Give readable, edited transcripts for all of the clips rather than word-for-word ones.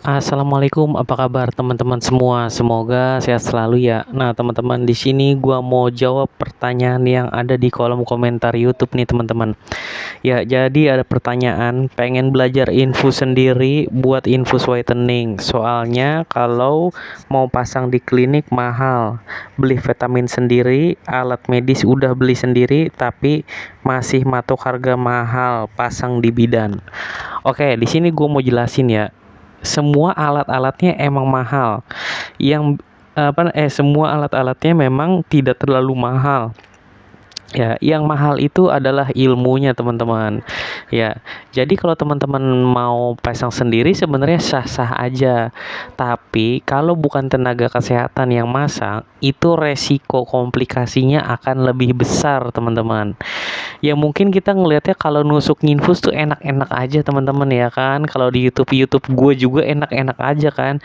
Assalamualaikum, apa kabar teman-teman semua? Semoga sehat selalu ya. Nah, teman-teman, di sini gua mau jawab pertanyaan yang ada di kolom komentar YouTube nih, teman-teman. Ya, jadi ada pertanyaan, pengen belajar infus sendiri buat infus whitening. Soalnya kalau mau pasang di klinik mahal. Beli vitamin sendiri, alat medis udah beli sendiri, tapi masih matok harga mahal pasang di bidan. Oke, di sini gue mau jelasin ya. Semua alat-alatnya emang mahal. Semua alat-alatnya memang tidak terlalu mahal. Ya, yang mahal itu adalah ilmunya, teman-teman. Ya, jadi kalau teman-teman mau pasang sendiri sebenarnya sah-sah aja. Tapi kalau bukan tenaga kesehatan yang masang, itu resiko komplikasinya akan lebih besar, teman-teman. Ya mungkin kita ngelihatnya kalau nusuk infus tuh enak-enak aja, teman-teman, ya kan. Kalau di YouTube gue juga enak-enak aja kan.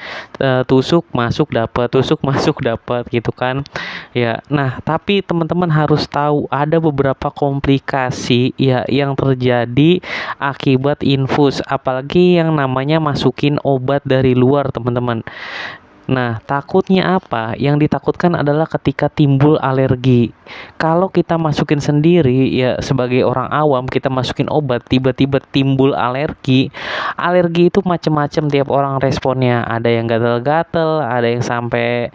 Tusuk masuk dapat, tusuk masuk dapat gitu kan. Ya, nah tapi teman-teman harus tahu ada beberapa komplikasi ya yang terjadi akibat infus, apalagi yang namanya masukin obat dari luar, teman-teman. Nah, takutnya apa? Yang ditakutkan adalah ketika timbul alergi. Kalau kita masukin sendiri, ya sebagai orang awam, kita masukin obat, tiba-tiba timbul alergi. Alergi itu macam-macam, tiap orang responnya. Ada yang gatal-gatal, ada yang sampai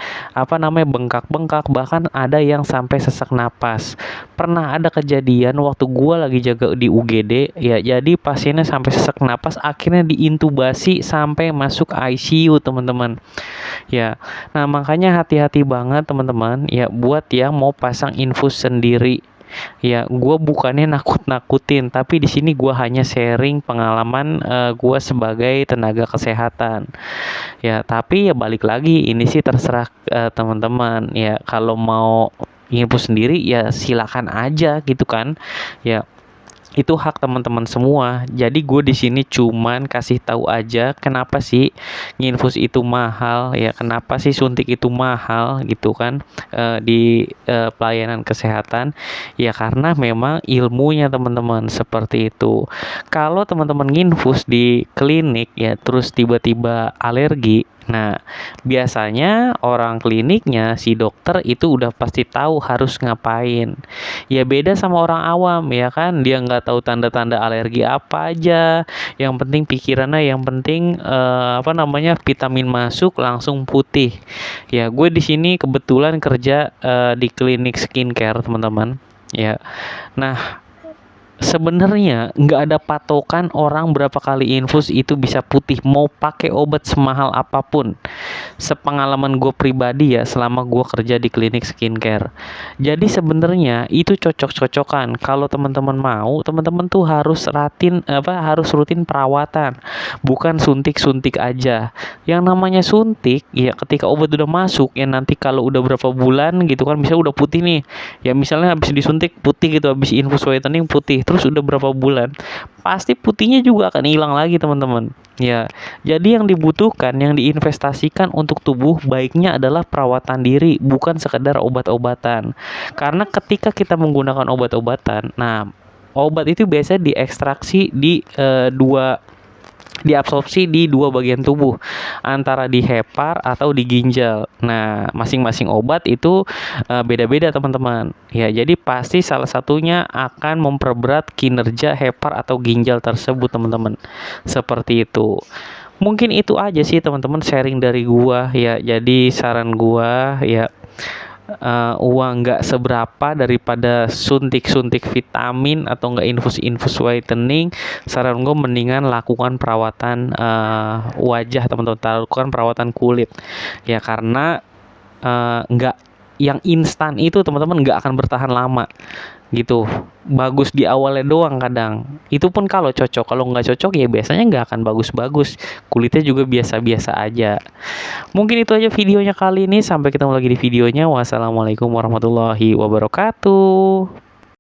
bengkak-bengkak, bahkan ada yang sampai sesak napas. Pernah ada kejadian waktu gua lagi jaga di UGD, ya jadi pasiennya sampai sesak napas, akhirnya diintubasi sampai masuk ICU, teman-teman. Ya, nah makanya hati-hati banget, teman-teman. Ya, buat yang mau pasang infus sendiri. Ya, gue bukannya nakut-nakutin, tapi di sini gue hanya sharing pengalaman gue sebagai tenaga kesehatan. Ya, tapi ya balik lagi, ini sih terserah teman-teman. Ya, kalau mau infus sendiri ya silakan aja gitu kan. Ya, itu hak teman-teman semua. Jadi gue di sini cuman kasih tahu aja kenapa sih nginfus itu mahal, ya kenapa sih suntik itu mahal gitu kan, di pelayanan kesehatan. Ya karena memang ilmunya, teman-teman, seperti itu. Kalau teman-teman nginfus di klinik ya terus tiba-tiba alergi, nah biasanya orang kliniknya, si dokter itu udah pasti tahu harus ngapain. Ya beda sama orang awam, ya kan, dia nggak tahu tanda-tanda alergi apa aja. Yang penting pikirannya, yang penting vitamin masuk langsung putih. Ya gue di sini kebetulan kerja di klinik skincare, teman-teman. Ya, nah sebenarnya nggak ada patokan orang berapa kali infus itu bisa putih, mau pakai obat semahal apapun. Sepengalaman gue pribadi ya, selama gue kerja di klinik skincare. Jadi sebenarnya itu cocok-cocokan. Kalau teman-teman mau, teman-teman tuh harus rutin perawatan, bukan suntik-suntik aja. Yang namanya suntik, ya ketika obat udah masuk, ya nanti kalau udah berapa bulan gitu kan, bisa udah putih nih. Ya misalnya habis disuntik putih gitu, habis infus whitening putih, terus udah berapa bulan, pasti putihnya juga akan hilang lagi, teman-teman. Ya, jadi yang dibutuhkan, yang diinvestasikan untuk tubuh baiknya adalah perawatan diri, bukan sekedar obat-obatan. Karena ketika kita menggunakan obat-obatan, nah obat itu biasanya diekstraksi diabsorpsi di dua bagian tubuh, antara di hepar atau di ginjal. Nah, masing-masing obat itu beda-beda, teman-teman. Ya, jadi pasti salah satunya akan memperberat kinerja hepar atau ginjal tersebut, teman-teman. Seperti itu. Mungkin itu aja sih, teman-teman, sharing dari gua ya. Jadi saran gua ya, uang nggak seberapa daripada suntik-suntik vitamin atau nggak infus-infus whitening. Saran gue mendingan lakukan perawatan wajah, teman-teman, lakukan perawatan kulit ya, karena nggak yang instan itu, teman-teman, nggak akan bertahan lama gitu. Bagus di awalnya doang kadang, itu pun kalau cocok. Kalau nggak cocok ya biasanya nggak akan bagus-bagus, kulitnya juga biasa-biasa aja. Mungkin itu aja videonya kali ini. Sampai ketemu lagi di videonya. Wassalamualaikum warahmatullahi wabarakatuh.